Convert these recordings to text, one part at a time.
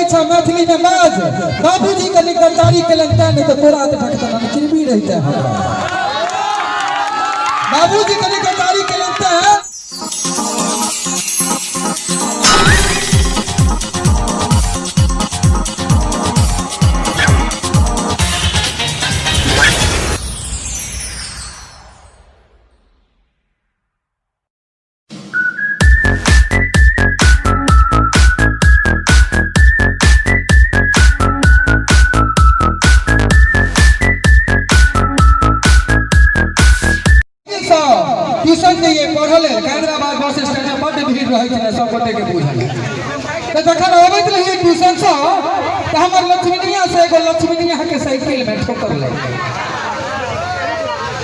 बेटी छा मैथिली में बाज बाबूजी के निकलदारी के लगता नहीं तो तोरा ढकता किरबी रहता है बाबूजी के निकलदारी के लगता है। ट्यूशन के ये पढ़ल हैदराबाद बस स्टैंड में बड़ भीड़ रहे सब गोटे के बुझल तो जखन अबैत रहिए ट्यूशन से तो हमर लक्ष्मीनिया से एगो लक्ष्मीनिया के साइकिल में ठोकर ले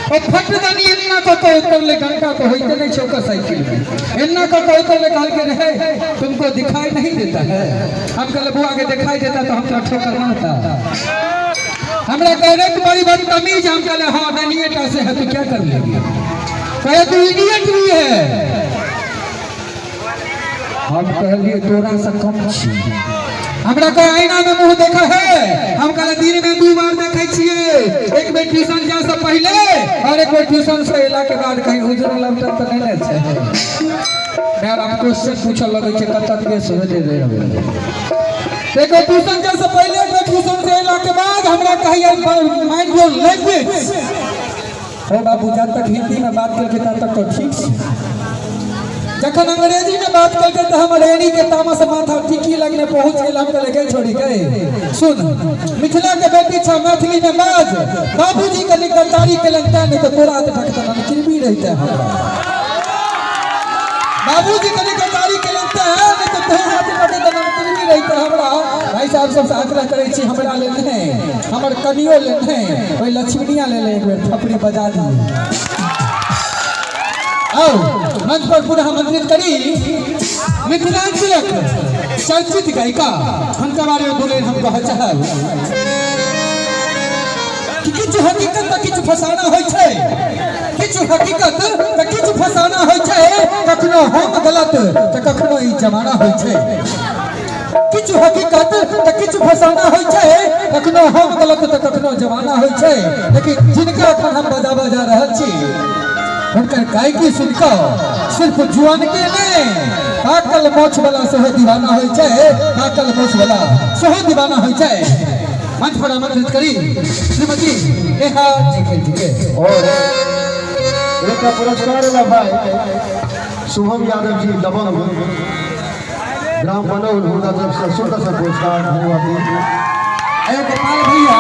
फटदानी इतना को उतर ले घंटा तो होते नहीं छोकर साइकिल में इतना को उतर ले कहल के रहे तुमको दिखाई नहीं देता है हम कल बुआ के दिखाई देता तो हम ठोकर ना होता हमरा कह रहे तुम्हारी बड़ी तमीज हम कह हाँ मैनिएटा से है तो क्या कर लेगी कहे तू इडियट भी है हम कहलिए तोरा से कम छी हमरा कहे आईना में मुंह देखा है हम कल दिन में 2 बार देखे छिए एक बेर ट्यूशन जा से पहले और एक बेर ट्यूशन से एला के बाद कहीं उजरल लमटल तो नहीं छै यार आप क्वेश्चन पूछल लगे छै कत के सोचे दे रहे देखो ट्यूशन जा से पहले एक ट्यूशन से एला के बाद हमरा कहिए माइंड योर लैंग्वेज हो बाबू जब तक हिंदी में बात करके तब तक तो ठीक है जखन अंग्रेजी में बात करके तो हम रेडी के तामस माथा टिकी लगने पहुंच गए हम लगे छोड़ी गए सुन मिथिला के बेटी छा मैथिली में बाज बाबूजी के निकलदारी के लगता नहीं तो तोरा ढकता किरबी रहता है बाबूजी के निकलदारी के लगता है नहीं तो तोरा ढकता किरबी रहता हमरा भाई साहब सबसे आग्रह करे छी हमरा लेने हमर कनियो लेने ओई लक्ष्मीनिया ले ले एक बेर थपड़ी बजा दी आओ मंच पर पुनः आमंत्रित करी मिथिलांचलक चर्चित गायिका हमका बारे में बोले हम कह चाहब कि किछु हकीकत त किछु फसाना होय छै किछु हकीकत त किछु फसाना होय छै कखनो हम गलत त कखनो ई जमाना होय छै किछु हकीकत त किछु फसाना होय छै कखनो हम गलत त कखनो जमाना होय छै लेकिन जिनका अखन हम बजाबा जा रहल छी उनकर गायकी सुनकर सिर्फ जुआन के नहीं पाकल मोछ वाला सेहो दीवाना होय छै पाकल मोछ वाला सेहो दीवाना होय छै मंच पर आमंत्रित करी श्रीमती नेहा जी के और एक पुरस्कार ला भाई शुभम यादव जी दबंग ग्राम बनौल हुनका तरफ से सुंदर सा पुरस्कार धन्यवाद ए गोपाल भैया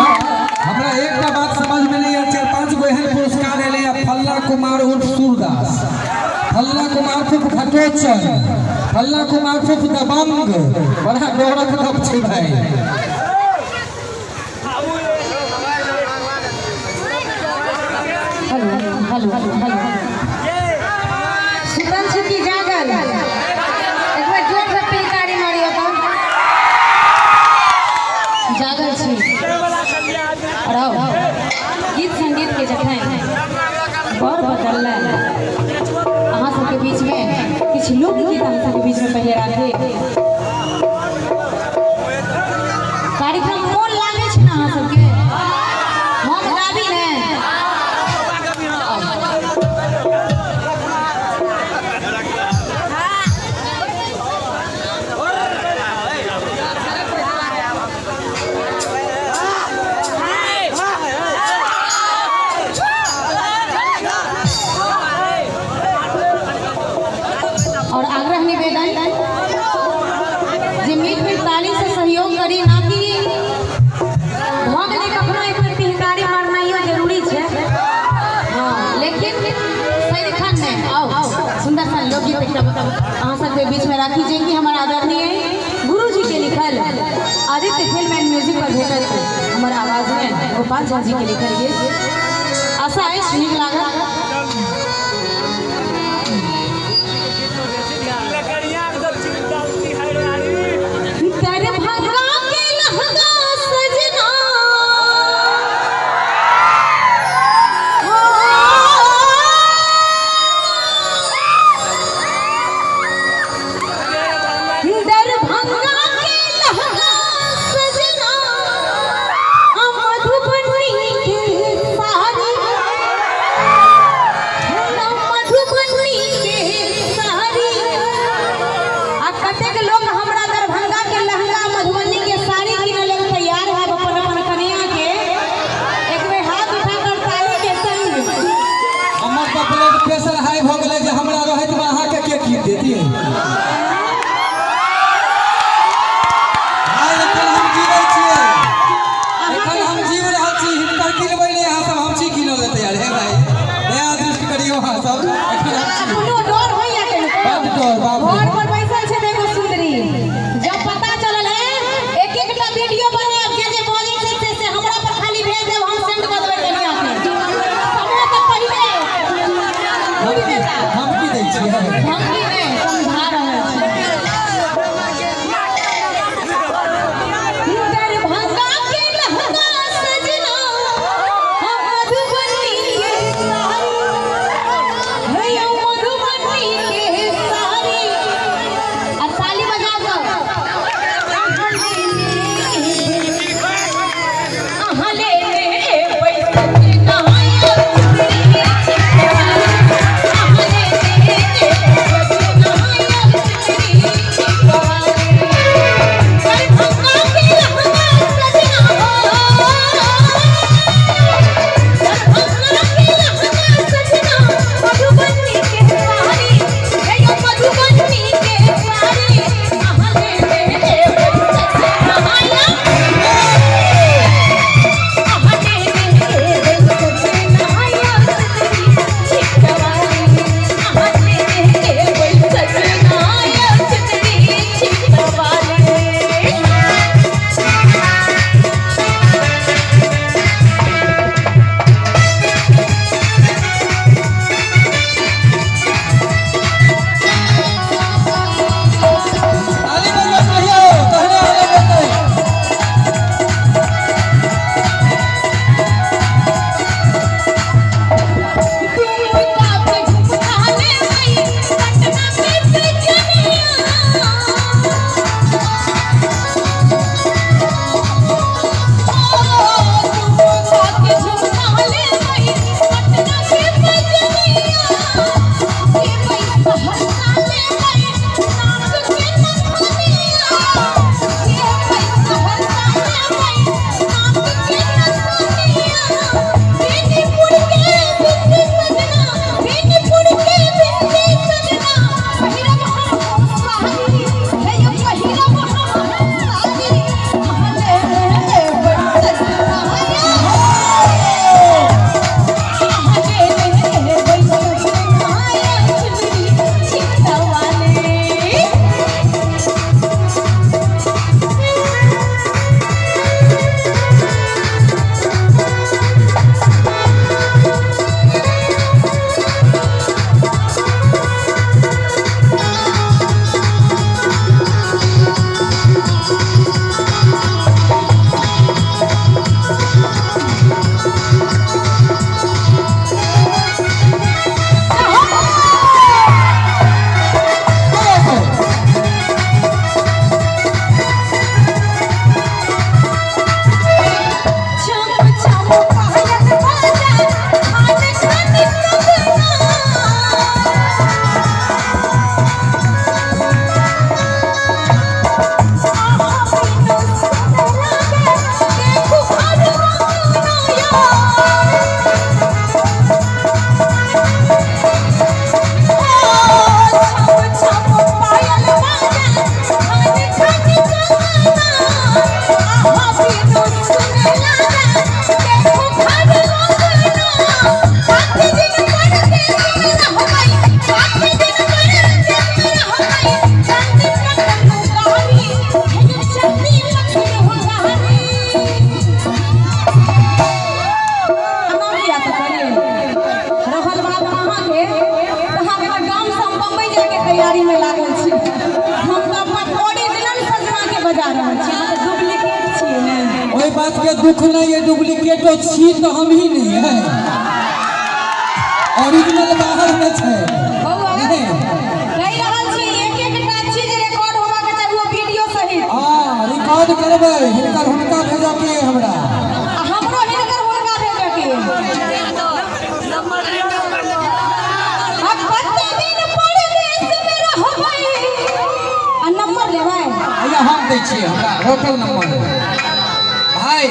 हमरा एकटा बात समझ में नहीं आया 4-5 गो एहन पुरस्कार एले फल्ला कुमार उर्फ सूरदास फल्ला कुमार उर्फ खटोचन फल्ला कुमार उर्फ दबंग बड़ा गौरव कब छै भाई हेलो सुतन छुट्टी जागल एक बार जोर से पिलकारी मारियो तो जागल छी गीत संगीत के जखन बड़ बदलला अहाँ सबके बीच में किछु लोकगीत अहाँ सबके बीच में पहिले राखे कार्यक्रम मोन लागे छै ना अहाँ सबके हम गाबी ने और आग्रह निवेदन जे मीठ मीठ ताली से सहयोग करी ना कि भऽ गेलै कखनो एक बेर पिलकारी मारनाइयो जरूरी छै हाँ लेकिन सदिखन नहीं आओ सुंदर सा लोकगीत एकटा अहाँ सबके बीच में राखी जे कि हमर आदरणीय गुरु जी के लिखल आदित्य फिल्म एंड म्यूजिक पर भेटल हमर आवाज में गोपाल झा जी के लिखल गीत आशा है नीक लागल दरभंगा के लहंगा बजा रहल छी हम तो डुप्लीकेट छी ने ओई बात के दुख नहीं है, डुप्लीकेटो छी तो हम ही नहीं है, ओरिजिनल बाहर में छे। बउआ कहि रहल छी एक टा चीज रिकॉर्ड होबा के चाही, वो वीडियो सहित। हां रिकॉर्ड करबै, हिनकर हुनका भेजा के हमरा हमरो हिनकर हुनका भेजे के अब कते दिन परदेश में रहबै आ नंबर लेबै। या हम दै छियै हमरा होटल नंबर। भाई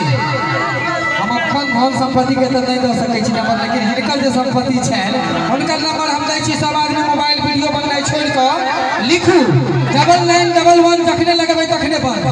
हम अपन धन संपत्ति के तो नहीं दे सकै छी नंबर, लेकिन हिनकर जे संपत्ति छनि हुनकर नंबर हम दै छी। सब आदमी मोबाइल वीडियो बननाइ छोड़ कऽ लिखू 9911 जखने लगेबै तखने बंद।